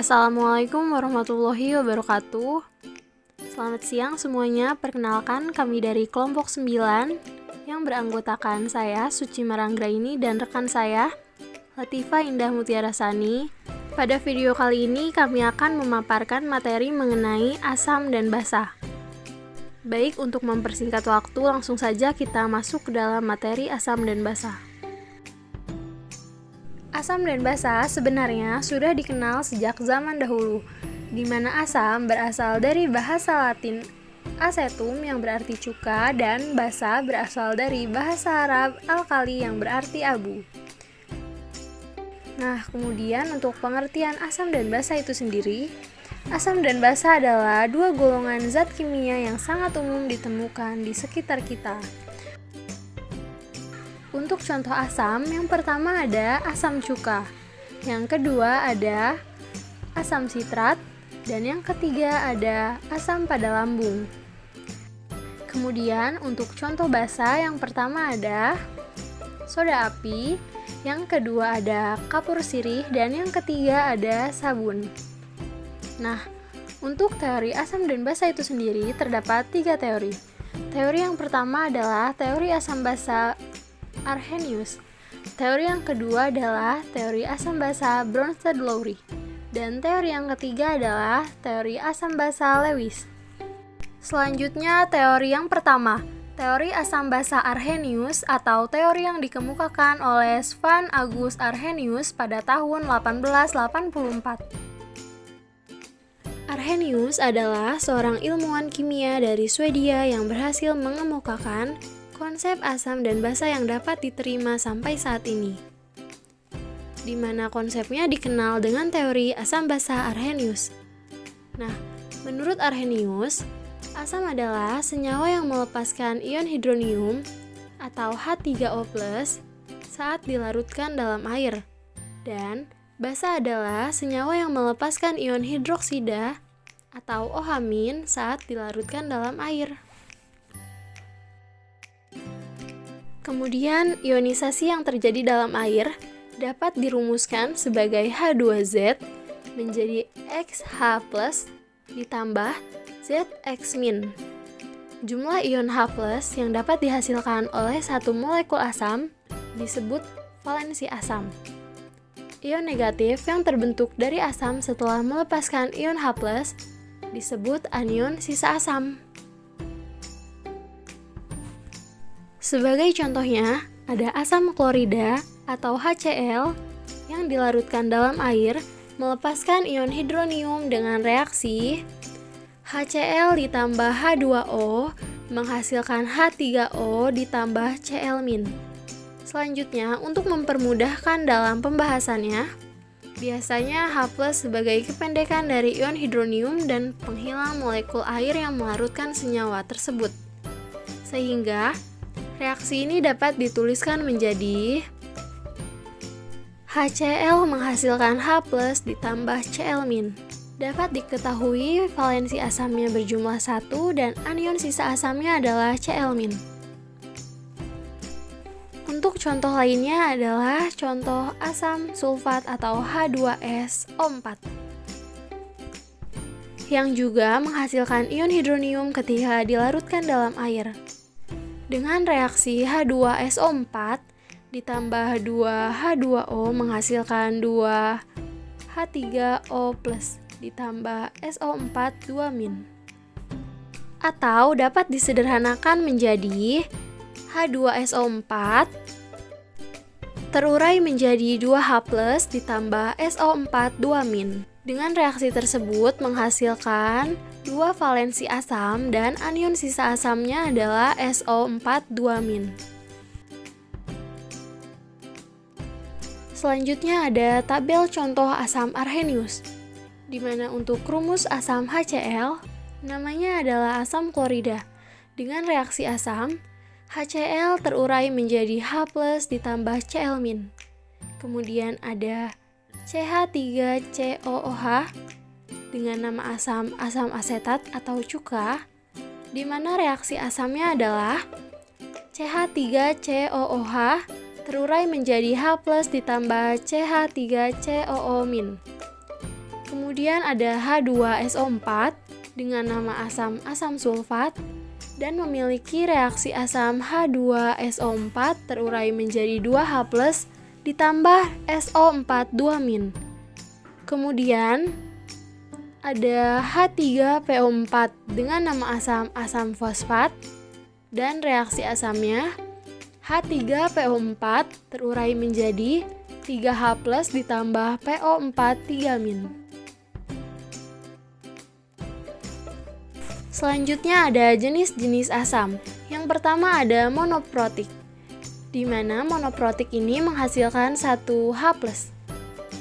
Assalamualaikum warahmatullahi wabarakatuh. Selamat siang semuanya, perkenalkan kami dari kelompok 9 yang beranggotakan saya, Suci Maranggraini, dan rekan saya, Latifah Indah Mutiara Sani. Pada video kali ini kami akan memaparkan materi mengenai asam dan basa. Baik, untuk mempersingkat waktu, langsung saja kita masuk ke dalam materi asam dan basa. Asam dan basa sebenarnya sudah dikenal sejak zaman dahulu, di mana asam berasal dari bahasa Latin acetum yang berarti cuka dan basa berasal dari bahasa Arab alkali yang berarti abu. Nah, kemudian untuk pengertian asam dan basa itu sendiri, asam dan basa adalah dua golongan zat kimia yang sangat umum ditemukan di sekitar kita. Untuk contoh asam, yang pertama ada asam cuka, yang kedua ada asam sitrat, dan yang ketiga ada asam pada lambung. Kemudian untuk contoh basa, yang pertama ada soda api, yang kedua ada kapur sirih, dan yang ketiga ada sabun. Nah, untuk teori asam dan basa itu sendiri terdapat 3 teori. Teori yang pertama adalah teori asam basa Arrhenius. Teori yang kedua adalah teori asam basa Bronsted-Lowry. Dan teori yang ketiga adalah teori asam basa Lewis. Selanjutnya teori yang pertama, teori asam basa Arrhenius atau teori yang dikemukakan oleh Svante August Arrhenius pada tahun 1884. Arrhenius adalah seorang ilmuwan kimia dari Swedia yang berhasil mengemukakan konsep asam dan basa yang dapat diterima sampai saat ini, di mana konsepnya dikenal dengan teori asam basa Arrhenius. Nah, menurut Arrhenius, asam adalah senyawa yang melepaskan ion hidronium atau H3O+ saat dilarutkan dalam air, dan basa adalah senyawa yang melepaskan ion hidroksida atau OH- saat dilarutkan dalam air. Kemudian, ionisasi yang terjadi dalam air dapat dirumuskan sebagai H2Z menjadi XH+ ditambah ZX-. Jumlah ion H+ yang dapat dihasilkan oleh satu molekul asam disebut valensi asam. Ion negatif yang terbentuk dari asam setelah melepaskan ion H+ disebut anion sisa asam. Sebagai contohnya, ada asam klorida atau HCl yang dilarutkan dalam air melepaskan ion hidronium dengan reaksi HCl ditambah H2O menghasilkan H3O ditambah Cl-. Selanjutnya, untuk mempermudahkan dalam pembahasannya, biasanya H+ sebagai kependekan dari ion hidronium dan penghilang molekul air yang melarutkan senyawa tersebut. Sehingga reaksi ini dapat dituliskan menjadi HCl menghasilkan H+ ditambah Cl-. Dapat diketahui valensi asamnya berjumlah 1 dan anion sisa asamnya adalah Cl-. Untuk contoh lainnya adalah contoh asam sulfat atau H2SO4 yang juga menghasilkan ion hidronium ketika dilarutkan dalam air. Dengan reaksi H2SO4 ditambah 2H2O menghasilkan 2H3O+ ditambah SO4 2-. Atau dapat disederhanakan menjadi H2SO4 terurai menjadi 2H+ ditambah SO4 2-. Dengan reaksi tersebut menghasilkan 2 valensi asam dan anion sisa asamnya adalah SO4 2-. Selanjutnya ada tabel contoh asam Arrhenius, di mana untuk rumus asam HCl namanya adalah asam klorida. Dengan reaksi asam, HCl terurai menjadi H+ ditambah Cl-. Kemudian ada CH3COOH dengan nama asam asetat atau cuka, di mana reaksi asamnya adalah CH3COOH terurai menjadi H+ ditambah CH3COO-. Kemudian ada H2SO4 dengan nama asam asam sulfat dan memiliki reaksi asam H2SO4 terurai menjadi 2H+ ditambah SO4 2-. Kemudian ada H3PO4 dengan nama asam asam fosfat dan reaksi asamnya H3PO4 terurai menjadi 3H+ ditambah PO4 3-. Selanjutnya ada jenis-jenis asam. Yang pertama ada monoprotik, di mana monoprotik ini menghasilkan 1H+.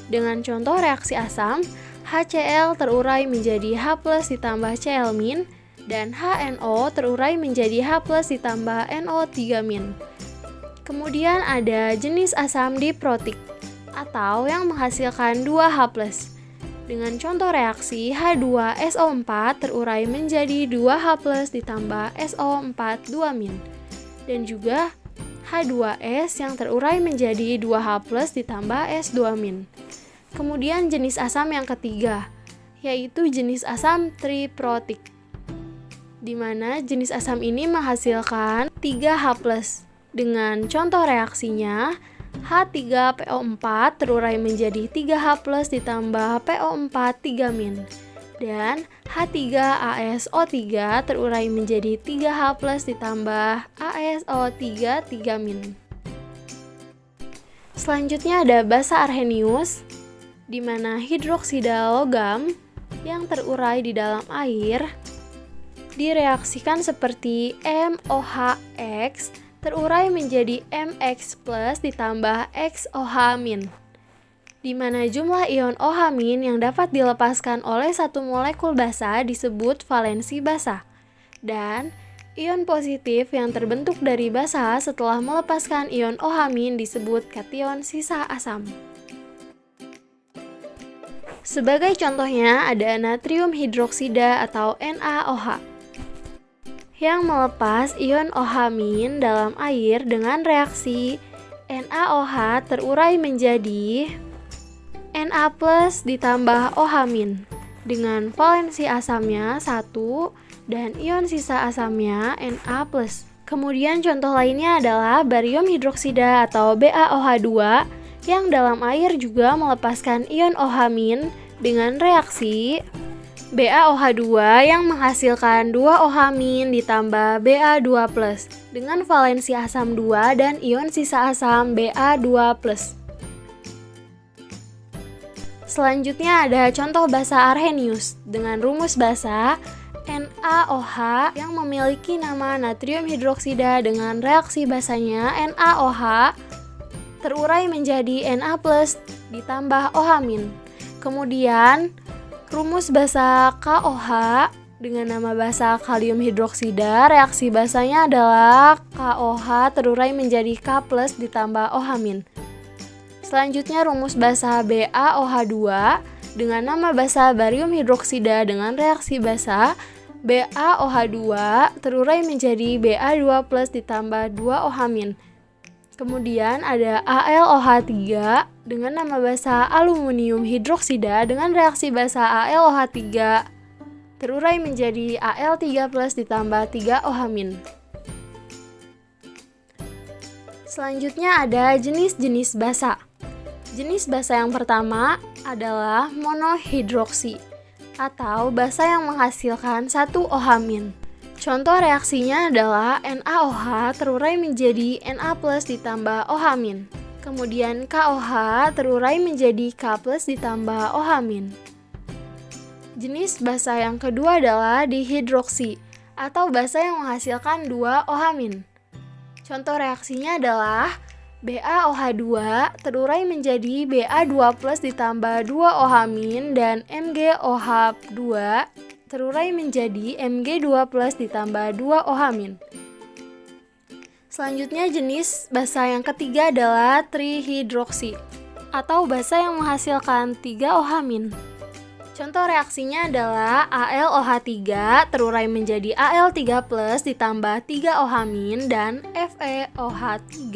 Dengan contoh reaksi asam, HCl terurai menjadi H+ ditambah Cl- dan HNO terurai menjadi H+ ditambah NO3-. Kemudian ada jenis asam diprotik atau yang menghasilkan 2H+. Dengan contoh reaksi H2SO4 terurai menjadi 2H+ ditambah SO4 2-. Dan juga H2S yang terurai menjadi 2H+ ditambah S 2-. Kemudian jenis asam yang ketiga, yaitu jenis asam triprotik, di mana jenis asam ini menghasilkan 3H+. Dengan contoh reaksinya H3PO4 terurai menjadi 3H+ ditambah PO4 3-. Dan H3ASO3 terurai menjadi 3H+ ditambah ASO3 3-. Selanjutnya ada basa arrhenius, di mana hidroksida logam yang terurai di dalam air direaksikan seperti MOHX terurai menjadi MX+ ditambah XOH-, di mana jumlah ion OH- yang dapat dilepaskan oleh satu molekul basa disebut valensi basa, dan ion positif yang terbentuk dari basa setelah melepaskan ion OH- disebut kation sisa asam. Sebagai contohnya ada natrium hidroksida atau NaOH yang melepas ion OH- dalam air dengan reaksi NaOH terurai menjadi Na+ ditambah OH- dengan valensi asamnya 1 dan ion sisa asamnya Na+. Kemudian contoh lainnya adalah barium hidroksida atau BaOH2 yang dalam air juga melepaskan ion OH- dengan reaksi BaOH2 yang menghasilkan 2 OH- ditambah Ba2+ dengan valensi asam 2 dan ion sisa asam Ba2+. Selanjutnya ada contoh basa arrhenius dengan rumus basa NaOH yang memiliki nama natrium hidroksida dengan reaksi basanya NaOH terurai menjadi Na+ ditambah OH-. Kemudian rumus basa KOH dengan nama basa kalium hidroksida, reaksi basanya adalah KOH terurai menjadi K+ ditambah OH-. Selanjutnya rumus basa BaOH2 dengan nama basa barium hidroksida dengan reaksi basa BaOH2 terurai menjadi Ba2+ ditambah 2 OH-. Kemudian ada AlOH3 dengan nama basa aluminium hidroksida dengan reaksi basa AlOH3 terurai menjadi Al3+ ditambah 3 OH-. Selanjutnya ada jenis-jenis basa. Jenis basa yang pertama adalah monohidroksi atau basa yang menghasilkan 1 OH-. Contoh reaksinya adalah NaOH terurai menjadi Na+ ditambah OH-. Kemudian KOH terurai menjadi K+ ditambah OH-. Jenis basa yang kedua adalah dihidroksi atau basa yang menghasilkan 2 OH-. Contoh reaksinya adalah BaOH2 terurai menjadi Ba2+ ditambah 2 OH- dan MgOH2 terurai menjadi Mg2+ ditambah 2 OH-. Selanjutnya jenis basa yang ketiga adalah trihidroksi atau basa yang menghasilkan 3 OH-. Contoh reaksinya adalah AlOH3 terurai menjadi Al3+ ditambah 3 OH- dan FeOH3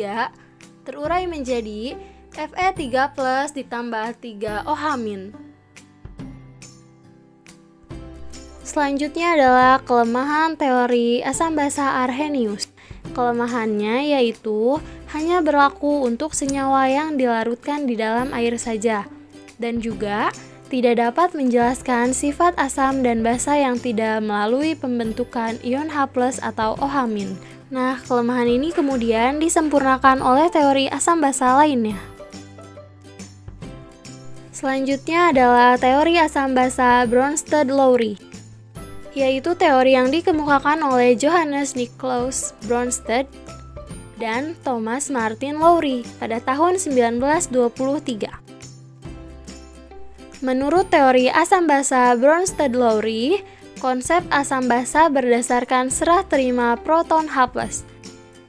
terurai menjadi Fe3+ ditambah 3 OH-. Selanjutnya adalah kelemahan teori asam basa Arrhenius. Kelemahannya yaitu hanya berlaku untuk senyawa yang dilarutkan di dalam air saja, dan juga tidak dapat menjelaskan sifat asam dan basa yang tidak melalui pembentukan ion H+ atau OH-. Nah, kelemahan ini kemudian disempurnakan oleh teori asam basa lainnya. Selanjutnya adalah teori asam basa Bronsted-Lowry, yaitu teori yang dikemukakan oleh Johannes Nicolaus Bronsted dan Thomas Martin Lowry pada tahun 1923. Menurut teori asam basa Bronsted-Lowry, konsep asam basa berdasarkan serah terima proton H+.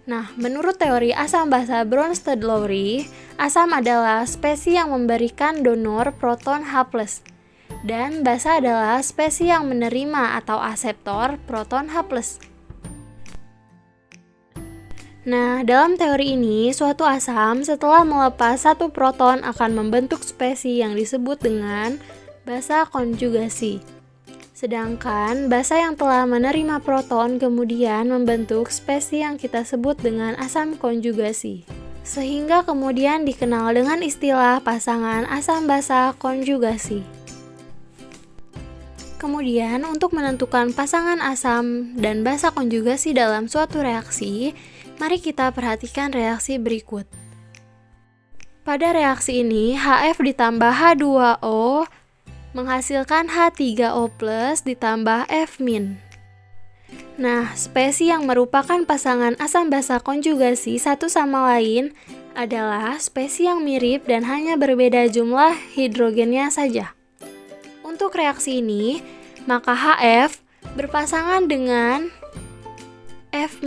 Nah, menurut teori asam basa Bronsted-Lowry, asam adalah spesies yang memberikan donor proton H+, dan basa adalah spesies yang menerima atau aseptor proton H+. Nah, dalam teori ini, suatu asam setelah melepas satu proton akan membentuk spesies yang disebut dengan basa konjugasi. Sedangkan basa yang telah menerima proton kemudian membentuk spesies yang kita sebut dengan asam konjugasi. Sehingga kemudian dikenal dengan istilah pasangan asam basa konjugasi. Kemudian, untuk menentukan pasangan asam dan basa konjugasi dalam suatu reaksi, mari kita perhatikan reaksi berikut. Pada reaksi ini, HF ditambah H2O menghasilkan H3O+ ditambah F-. Nah, spesies yang merupakan pasangan asam basa konjugasi satu sama lain adalah spesies yang mirip dan hanya berbeda jumlah hidrogennya saja. Untuk reaksi ini, maka HF berpasangan dengan F-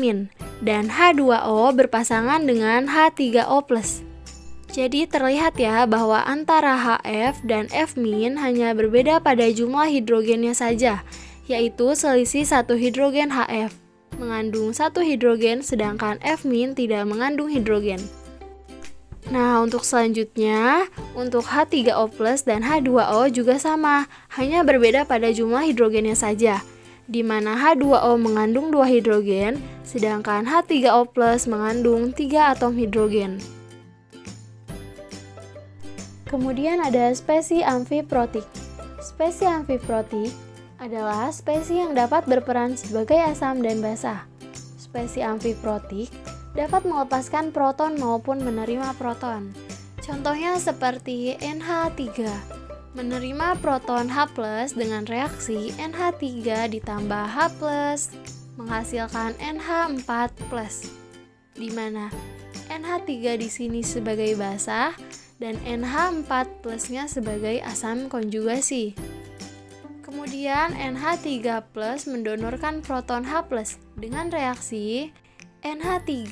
dan H2O berpasangan dengan H3O+. Jadi terlihat ya bahwa antara HF dan F- hanya berbeda pada jumlah hidrogennya saja, yaitu selisih 1 hidrogen HF mengandung 1 hidrogen sedangkan F- tidak mengandung hidrogen. Nah, untuk selanjutnya, untuk H3O+ dan H2O juga sama, hanya berbeda pada jumlah hidrogennya saja, di mana H2O mengandung 2 hidrogen, sedangkan H3O+ mengandung 3 atom hidrogen. Kemudian ada spesies amfiprotik. Spesies amfiprotik adalah spesies yang dapat berperan sebagai asam dan basa. Spesies amfiprotik dapat melepaskan proton maupun menerima proton. Contohnya seperti NH3, menerima proton H+ dengan reaksi NH3 ditambah H+ menghasilkan NH4+, di mana NH3 di sini sebagai basa dan NH4+-nya sebagai asam konjugasi. Kemudian NH3+ mendonorkan proton H+ dengan reaksi NH3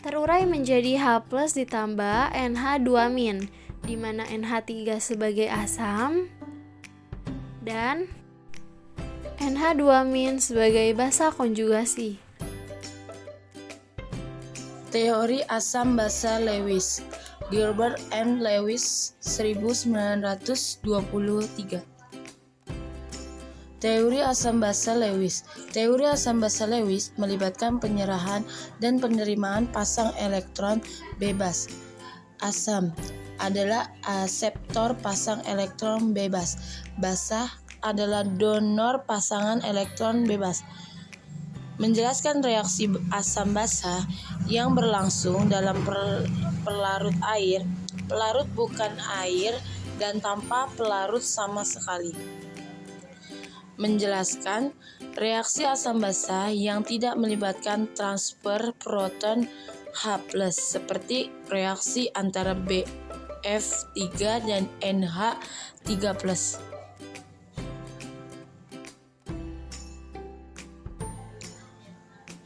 terurai menjadi H+ ditambah NH2-, di mana NH3 sebagai asam dan NH2- sebagai basa konjugasi. Teori asam basa Lewis, Gilbert and Lewis 1923. Teori asam basa Lewis. Teori asam basa Lewis melibatkan penyerahan dan penerimaan pasang elektron bebas. Asam adalah aseptor pasang elektron bebas. Basa adalah donor pasangan elektron bebas. Menjelaskan reaksi asam basa yang berlangsung dalam pelarut air, pelarut bukan air, dan tanpa pelarut sama sekali. Menjelaskan reaksi asam basa yang tidak melibatkan transfer proton H+ seperti reaksi antara BF3 dan NH3+.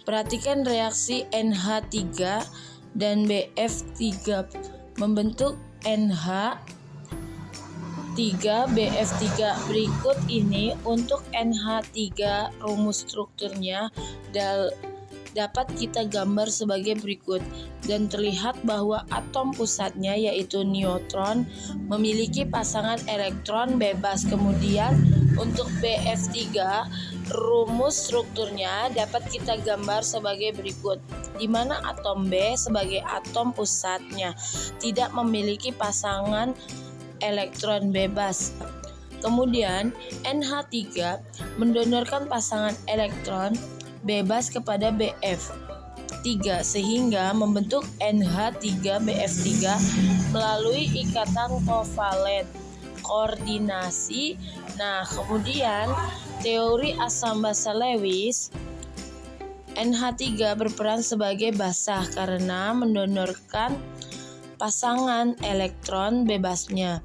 Perhatikan reaksi NH3 dan BF3 membentuk NH3BF3. Berikut ini untuk NH3 rumus strukturnya dapat kita gambar sebagai berikut, dan terlihat bahwa atom pusatnya yaitu neutron memiliki pasangan elektron bebas. Kemudian untuk BF3, rumus strukturnya dapat kita gambar sebagai berikut, di mana atom B sebagai atom pusatnya tidak memiliki pasangan elektron bebas. Kemudian NH3 mendonorkan pasangan elektron bebas kepada BF3 sehingga membentuk NH3BF3 melalui ikatan kovalen koordinasi. Nah, kemudian teori asam basa Lewis, NH3 berperan sebagai basa karena mendonorkan pasangan elektron bebasnya,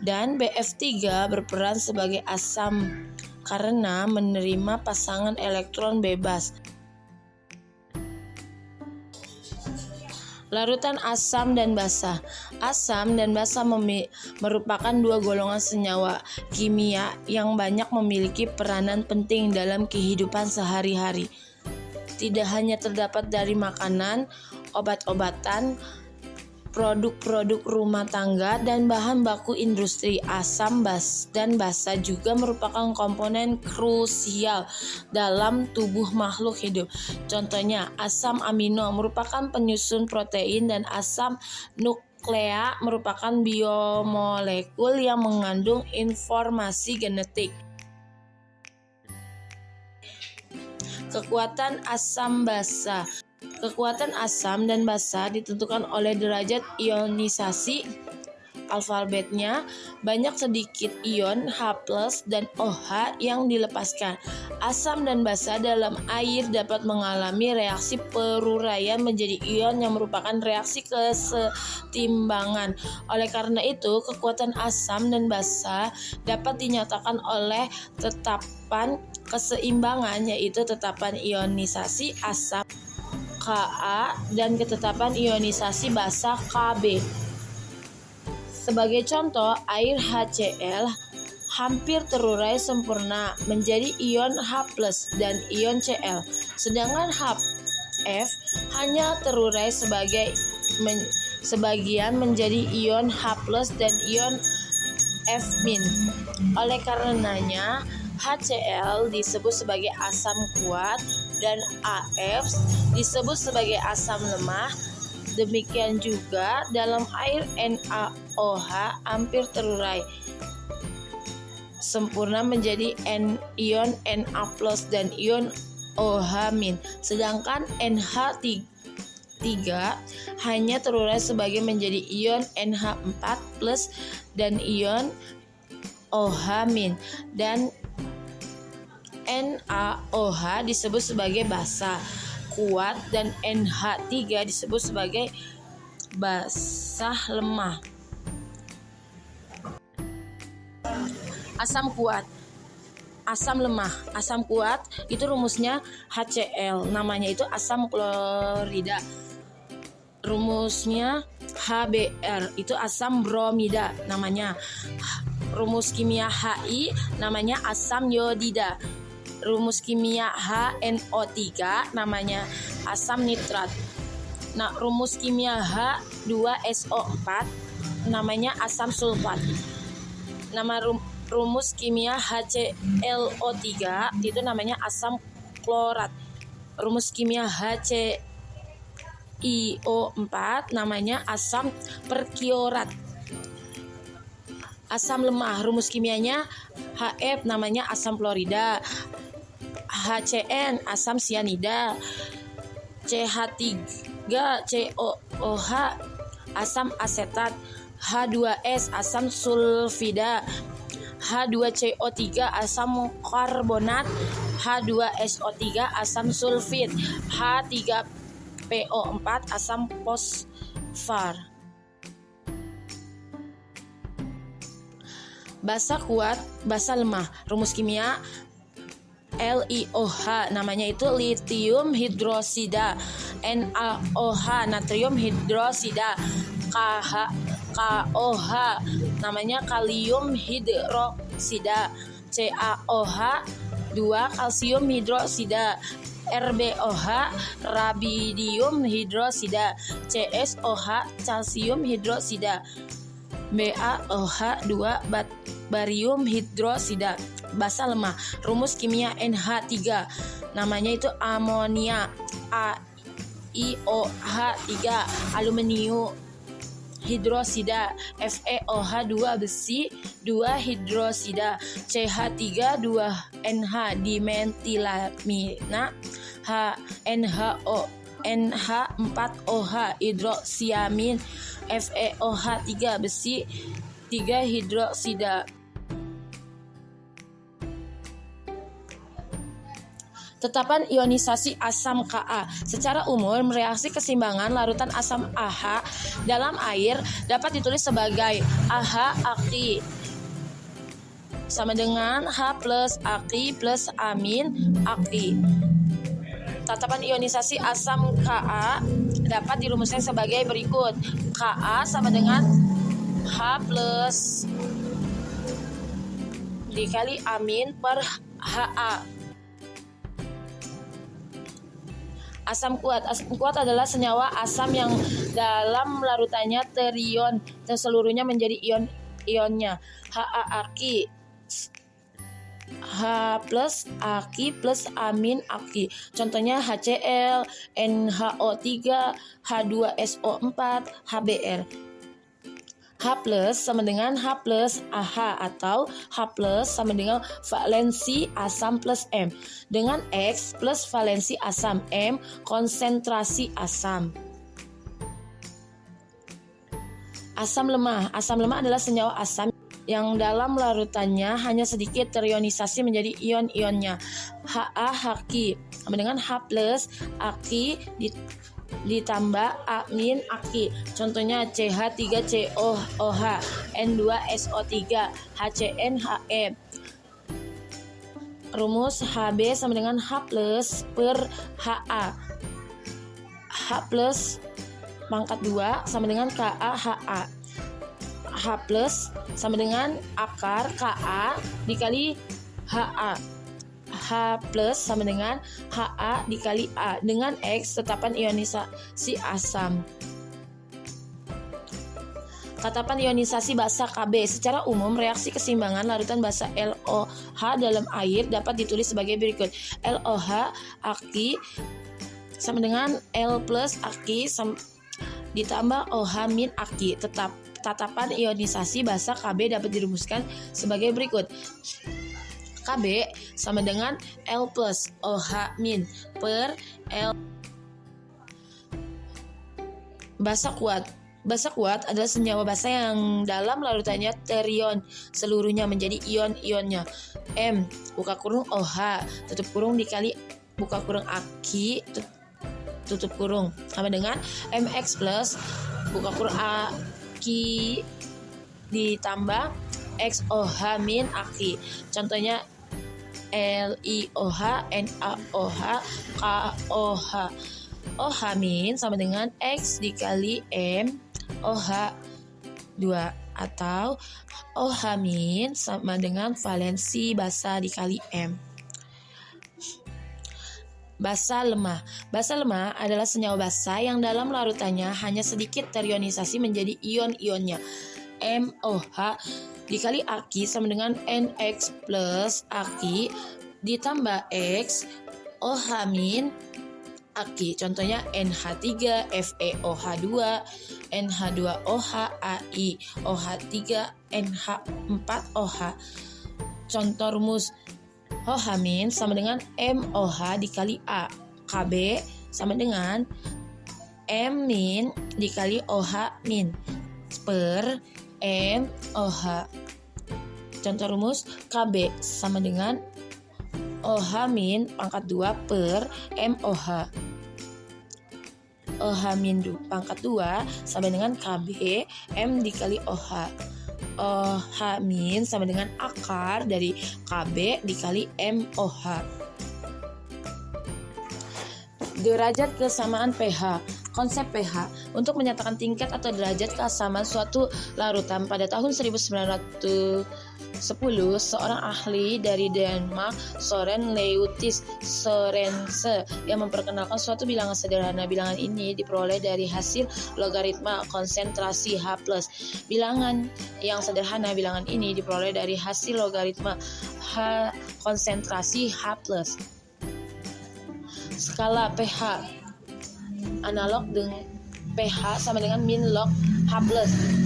dan BF3 berperan sebagai asam karena menerima pasangan elektron bebas. Larutan asam dan basa. Asam dan basa merupakan dua golongan senyawa kimia yang banyak memiliki peranan penting dalam kehidupan sehari-hari. Tidak hanya terdapat dari makanan, obat-obatan, produk-produk rumah tangga, dan bahan baku industri. Asam dan basa juga merupakan komponen krusial dalam tubuh makhluk hidup. Contohnya, asam amino merupakan penyusun protein, dan asam nuklea merupakan biomolekul yang mengandung informasi genetik. Kekuatan asam basa. Kekuatan asam dan basa ditentukan oleh derajat ionisasi alfabetnya. Banyak sedikit ion H+ dan OH yang dilepaskan. Asam dan basa dalam air dapat mengalami reaksi peruraian menjadi ion yang merupakan reaksi kesetimbangan. Oleh karena itu, kekuatan asam dan basa dapat dinyatakan oleh tetapan keseimbangan, yaitu tetapan ionisasi asam Ka dan ketetapan ionisasi basa Kb. Sebagai contoh, air HCl hampir terurai sempurna menjadi ion H+ dan ion Cl, sedangkan HF hanya terurai sebagian menjadi ion H+ dan ion F-. Oleh karenanya, HCl disebut sebagai asam kuat dan AF disebut sebagai asam lemah. Demikian juga dalam air NaOH hampir terurai sempurna menjadi ion Na+ dan ion OH-, sedangkan NH3 hanya terurai sebagai menjadi ion NH4+ dan ion OH-, dan NaOH disebut sebagai basa kuat dan NH3 disebut sebagai basa lemah. Asam kuat, asam lemah. Asam kuat itu rumusnya HCl, namanya itu asam klorida. Rumusnya HBr, itu asam bromida namanya. Rumus kimia HI namanya asam yodida. Rumus kimia HNO3 namanya asam nitrat. Nah, rumus kimia H2SO4 namanya asam sulfat. Nama rumus kimia HClO3 itu namanya asam klorat. Rumus kimia HClO4 namanya asam perklorat. Asam lemah, rumus kimianya HF namanya asam klorida. HCN asam sianida. CH3COOH asam asetat. H2S asam sulfida. H2CO3 asam karbonat. H2SO3 asam sulfit. H3PO4 asam fosfar. Basa kuat, basa lemah. Rumus kimia LiOH namanya itu litium hidrosida. NaOH natrium hidrosida. KOH namanya kalium hidroksida. CaOH 2 kalsium hidroksida. RbOH rubidium hidrosida, CSOH calcium hidrosida, BaOH 2 barium hidrosida. Basa lemah, rumus kimia NH3, namanya itu amonia, AiOH3 aluminium hidrosida, FeOH 2 besi 2 hidrosida, CH3 2 NH dimetilamina, NHO NH4OH hidroksiamin, FeOH 3 besi 3 hidroksida. Tetapan ionisasi asam Ka. Secara umum, reaksi keseimbangan larutan asam AH dalam air dapat ditulis sebagai AH Aki sama dengan H plus Aki plus amin Aki. Tatapan ionisasi asam Ka dapat dirumuskan sebagai berikut. Ka sama dengan H plus dikali amin per Ha. Asam kuat adalah senyawa asam yang dalam larutannya terion dan seluruhnya menjadi ion-ionnya. Aki H plus Aki plus amin Aki. Contohnya HCl, NHO3, H2SO4, HBr. H plus sama dengan H plus AH atau H plus sama dengan valensi asam plus M, dengan X plus valensi asam, M konsentrasi asam. Asam lemah adalah senyawa asam yang dalam larutannya hanya sedikit terionisasi menjadi ion-ionnya. Haki sama dengan H plus Aki ditambah amin Aki. Contohnya CH3COOH, N2SO3, HCnHm. Rumus Hb sama dengan H plus per Ha. H plus pangkat 2 sama dengan KaHa. H plus sama dengan akar Ka dikali Ha. H plus sama dengan Ha dikali A, dengan X tetapan ionisasi asam. Tatapan ionisasi basa Kb. Secara umum, reaksi keseimbangan larutan basa LOH dalam air dapat ditulis sebagai berikut. LOH Aki sama dengan L plus Aki ditambah OH min Aki. Tatapan ionisasi basa Kb dapat dirumuskan sebagai berikut. Kb sama dengan L plus OH min per L. Basa kuat adalah senyawa basa yang dalam larutannya terion, seluruhnya menjadi ion-ionnya. M buka kurung OH tutup kurung dikali buka kurung Aki tutup kurung sama dengan MX plus buka kurung Aki ditambah XOH min Aki. Contohnya LiOH, NaOH, KOH. OH min sama dengan X dikali M OH 2 atau OH min sama dengan valensi basa dikali M. Basa lemah adalah senyawa basa yang dalam larutannya hanya sedikit terionisasi menjadi ion-ionnya. MOH dikali Aki sama dengan NX plus Aki ditambah X OH min Aki. Contohnya NH3 FeOH2 NH2OH Ai OH3 NH4OH. Contoh rumus OH min sama dengan MOH dikali A. Kb sama dengan M min dikali OH min per M OH. Contoh rumus Kb sama dengan OH min pangkat 2 per M OH. OH min pangkat 2 sama dengan Kb M dikali OH. OH min sama dengan akar dari Kb dikali M OH. Derajat kesamaan pH. Konsep pH untuk menyatakan tingkat atau derajat keasaman suatu larutan pada tahun 1990 10. Seorang ahli dari Denmark, Søren Leutis Sørensen, yang memperkenalkan suatu bilangan sederhana. Bilangan ini diperoleh dari hasil logaritma konsentrasi H+. Bilangan yang sederhana, bilangan ini diperoleh dari hasil logaritma konsentrasi H+. Skala pH analog dengan pH sama dengan min log H+.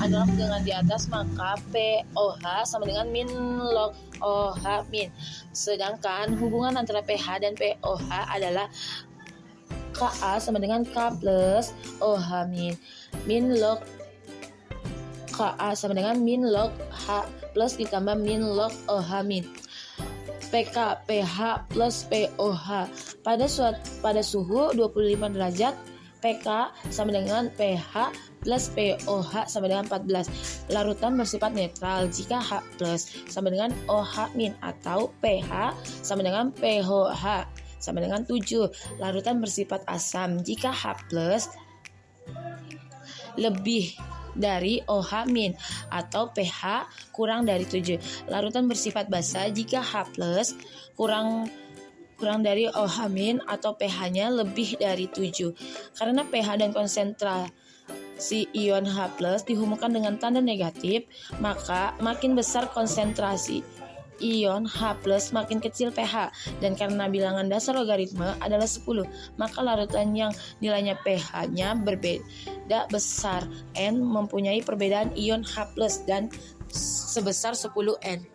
Analog dengan di atas, maka pOH sama dengan min log OH min. Sedangkan hubungan antara pH dan pOH adalah Ka sama dengan K plus OH min. Min log Ka sama dengan min log H plus ditambah min log OH min. pK, pH plus pOH. Pada suhu 25 derajat, pK sama dengan pH plus pOH sama dengan 14. Larutan bersifat netral jika H plus sama dengan OH min atau pH sama dengan pOH sama dengan 7. Larutan bersifat asam jika H plus lebih dari OH min atau pH kurang dari 7. Larutan bersifat basa jika H plus kurang dari OH min atau pH-nya lebih dari 7. Karena pH dan konsentrasi ion H+ dihubungkan dengan tanda negatif, maka makin besar konsentrasi ion H+, makin kecil pH. Dan karena bilangan dasar logaritma adalah 10, maka larutan yang nilainya pH-nya berbeda besar N mempunyai perbedaan ion H+ dan sebesar 10N.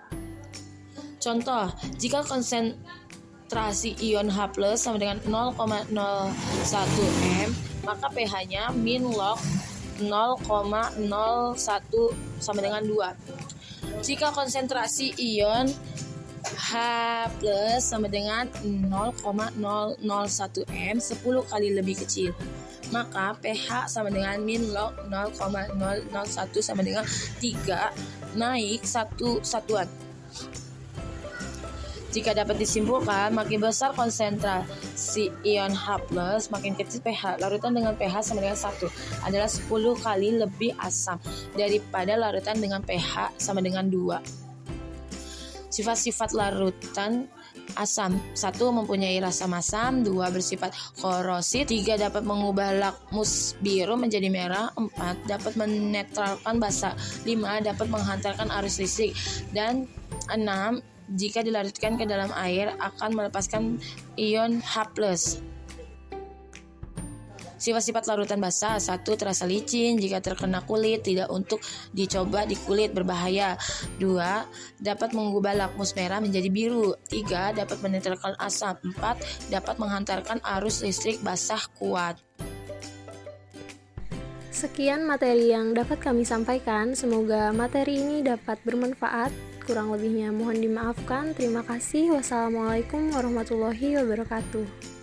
Contoh, jika konsentrasi ion H+ sama dengan 0,01 M, maka pH-nya min log 0,01 sama dengan 2. Jika konsentrasi ion H+ sama dengan 0,001 M 10 kali lebih kecil, maka pH sama dengan min log 0,001 sama dengan 3 naik 1 satuan. Jika dapat disimpulkan, makin besar konsentrasi ion H+, makin kecil pH. Larutan dengan pH sama dengan 1 adalah 10 kali lebih asam daripada larutan dengan pH sama dengan 2. Sifat-sifat larutan asam: 1. Mempunyai rasa masam. 2. Bersifat korosif. 3. Dapat mengubah lakmus biru menjadi merah. 4. Dapat menetralkan basa. 5. Dapat menghantarkan arus listrik. Dan 6. Jika dilarutkan ke dalam air akan melepaskan ion H+. Sifat-sifat larutan basa: 1. Terasa licin jika terkena kulit, tidak untuk dicoba di kulit, berbahaya. 2. Dapat mengubah lakmus merah menjadi biru. 3. Dapat menetralkan asam. 4. Dapat menghantarkan arus listrik basah kuat. Sekian materi yang dapat kami sampaikan. Semoga materi ini dapat bermanfaat. Kurang lebihnya mohon dimaafkan. Terima kasih. Wassalamualaikum warahmatullahi wabarakatuh.